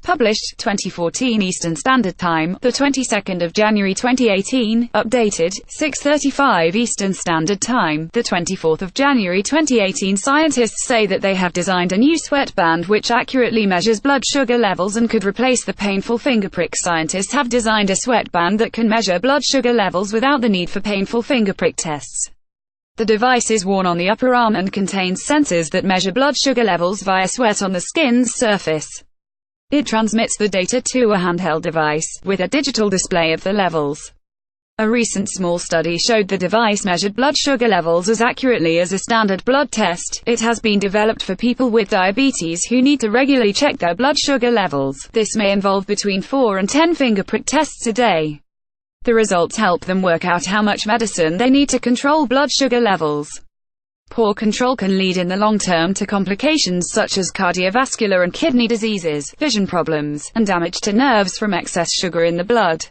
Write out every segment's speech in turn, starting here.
Published, 2014 Eastern Standard Time, the 22nd of January 2018, updated, 6:35 Eastern Standard Time, the 24th of January 2018. Scientists say that they have designed a new sweatband which accurately measures blood sugar levels and could replace the painful finger prick. Scientists have designed a sweatband that can measure blood sugar levels without the need for painful finger prick tests. The device is worn on the upper arm and contains sensors that measure blood sugar levels via sweat on the skin's surface. It transmits the data to a handheld device, with a digital display of the levels. A recent small study showed the device measured blood sugar levels as accurately as a standard blood test. It has been developed for people with diabetes who need to regularly check their blood sugar levels. This may involve between 4 and 10 finger prick tests a day. The results help them work out how much medicine they need to control blood sugar levels. Poor control can lead in the long term to complications such as cardiovascular and kidney diseases, vision problems, and damage to nerves from excess sugar in the blood.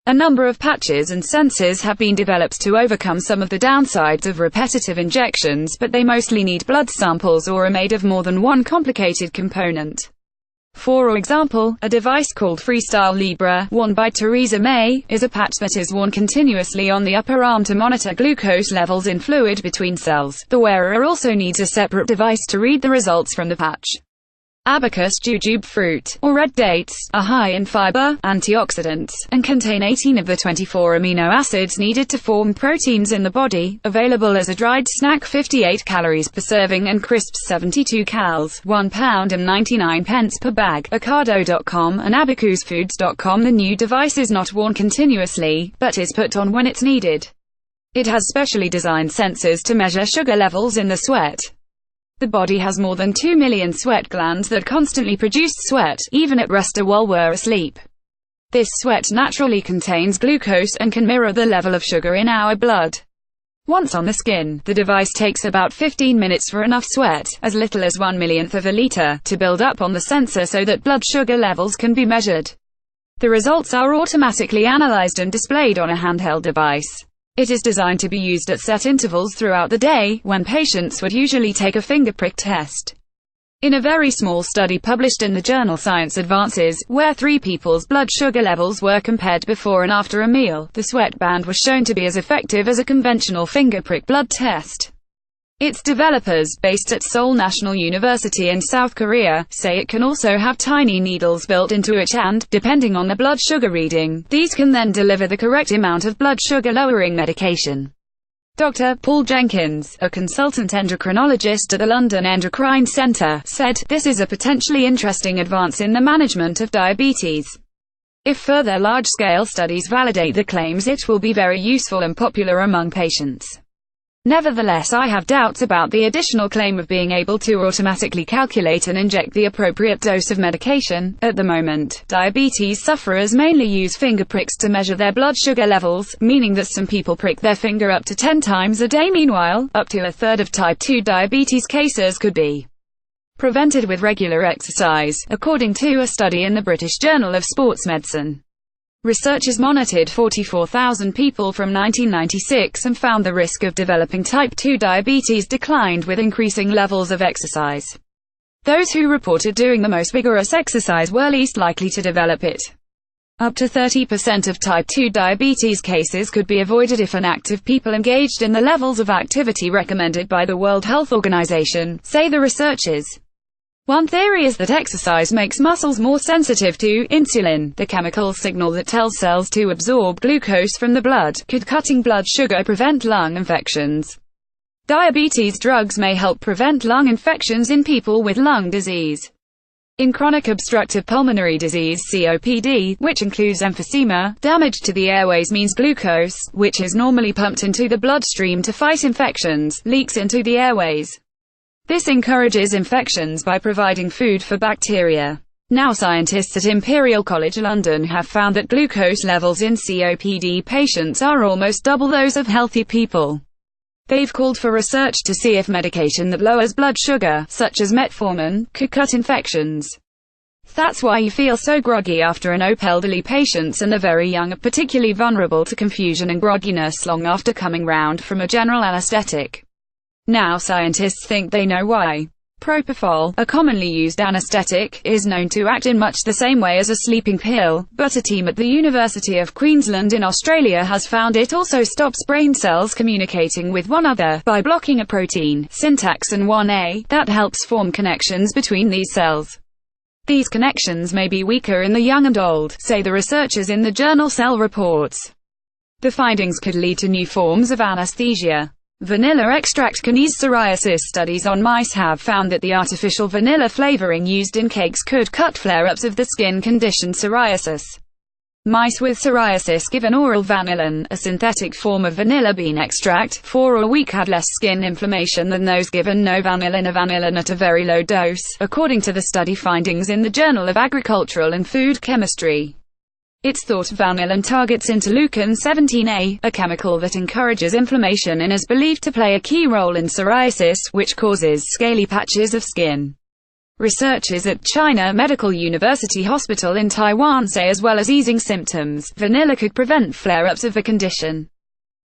A number of patches and sensors have been developed to overcome some of the downsides of repetitive injections, but they mostly need blood samples or are made of more than one complicated component. For example, a device called Freestyle Libre, worn by Theresa May, is a patch that is worn continuously on the upper arm to monitor glucose levels in fluid between cells. The wearer also needs a separate device to read the results from the patch. Abacus jujube fruit, or red dates, are high in fiber, antioxidants, and contain 18 of the 24 amino acids needed to form proteins in the body. Available as a dried snack, 58 calories per serving and crisps 72 cals, £1.99 per bag. Ocado.com and abacusfoods.com. The new device is not worn continuously, but is put on when it's needed. It has specially designed sensors to measure sugar levels in the sweat. The body has more than 2 million sweat glands that constantly produce sweat, even at rest or while we're asleep. This sweat naturally contains glucose and can mirror the level of sugar in our blood. Once on the skin, the device takes about 15 minutes for enough sweat, as little as 1/1,000,000th of a liter, to build up on the sensor so that blood sugar levels can be measured. The results are automatically analyzed and displayed on a handheld device. It is designed to be used at set intervals throughout the day, when patients would usually take a finger prick test. In a very small study published in the journal Science Advances, where 3 people's blood sugar levels were compared before and after a meal, the sweatband was shown to be as effective as a conventional finger prick blood test. Its developers, based at Seoul National University in South Korea, say it can also have tiny needles built into it and, depending on the blood sugar reading, these can then deliver the correct amount of blood sugar-lowering medication. Dr. Paul Jenkins, a consultant endocrinologist at the London Endocrine Centre, said, "This is a potentially interesting advance in the management of diabetes. If further large-scale studies validate the claims, it will be very useful and popular among patients. Nevertheless, I have doubts about the additional claim of being able to automatically calculate and inject the appropriate dose of medication. At the moment, diabetes sufferers mainly use finger pricks to measure their blood sugar levels, meaning that some people prick their finger up to 10 times a day. Meanwhile, up to a third of type 2 diabetes cases could be prevented with regular exercise, according to a study in the British Journal of Sports Medicine. Researchers monitored 44,000 people from 1996 and found the risk of developing type 2 diabetes declined with increasing levels of exercise. Those who reported doing the most vigorous exercise were least likely to develop it. Up to 30% of type 2 diabetes cases could be avoided if inactive people engaged in the levels of activity recommended by the World Health Organization, say the researchers. One theory is that exercise makes muscles more sensitive to insulin, the chemical signal that tells cells to absorb glucose from the blood. Could cutting blood sugar prevent lung infections? Diabetes drugs may help prevent lung infections in people with lung disease. In chronic obstructive pulmonary disease (COPD), which includes emphysema, damage to the airways means glucose, which is normally pumped into the bloodstream to fight infections, leaks into the airways. This encourages infections by providing food for bacteria. Now scientists at Imperial College London have found that glucose levels in COPD patients are almost double those of healthy people. They've called for research to see if medication that lowers blood sugar, such as metformin, could cut infections. That's why you feel so groggy after an OP. Elderly patients and the very young are particularly vulnerable to confusion and grogginess long after coming round from a general anesthetic. Now scientists think they know why. Propofol, a commonly used anesthetic, is known to act in much the same way as a sleeping pill, but a team at the University of Queensland in Australia has found it also stops brain cells communicating with one another by blocking a protein, syntaxin 1A, that helps form connections between these cells. These connections may be weaker in the young and old, say the researchers in the journal Cell Reports. The findings could lead to new forms of anesthesia. Vanilla extract can ease psoriasis. Studies on mice have found that the artificial vanilla flavoring used in cakes could cut flare-ups of the skin-conditioned psoriasis. Mice with psoriasis given oral vanillin, a synthetic form of vanilla bean extract, for a week had less skin inflammation than those given no vanillin or vanillin at a very low dose, according to the study findings in the Journal of Agricultural and Food Chemistry. It's thought vanillin targets interleukin-17A, a chemical that encourages inflammation and is believed to play a key role in psoriasis, which causes scaly patches of skin. Researchers at China Medical University Hospital in Taiwan say as well as easing symptoms, vanilla could prevent flare-ups of the condition.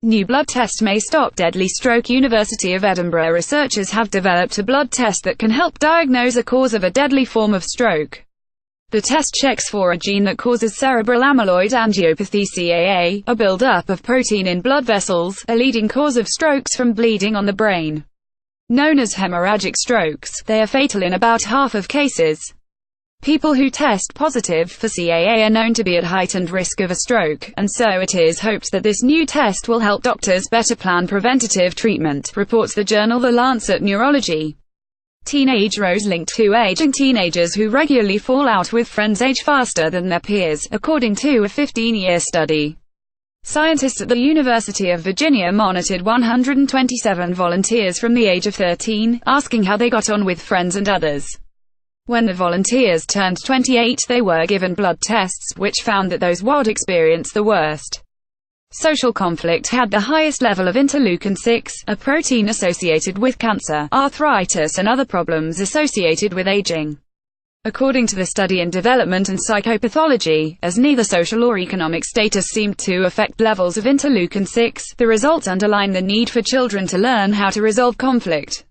New blood test may stop deadly stroke. University of Edinburgh researchers have developed a blood test that can help diagnose a cause of a deadly form of stroke. The test checks for a gene that causes cerebral amyloid angiopathy (CAA), a build-up of protein in blood vessels, a leading cause of strokes from bleeding on the brain. Known as hemorrhagic strokes, they are fatal in about half of cases. People who test positive for CAA are known to be at heightened risk of a stroke, and so it is hoped that this new test will help doctors better plan preventative treatment, reports the journal The Lancet Neurology. Teenage rows linked to aging. Teenagers who regularly fall out with friends age faster than their peers, according to a 15-year study. Scientists at the University of Virginia monitored 127 volunteers from the age of 13, asking how they got on with friends and others. When the volunteers turned 28, they were given blood tests, which found that those would experience the worst social conflict had the highest level of interleukin-6, a protein associated with cancer, arthritis and other problems associated with aging. According to the study in Development and Psychopathology, as neither social or economic status seemed to affect levels of interleukin-6, the results underline the need for children to learn how to resolve conflict.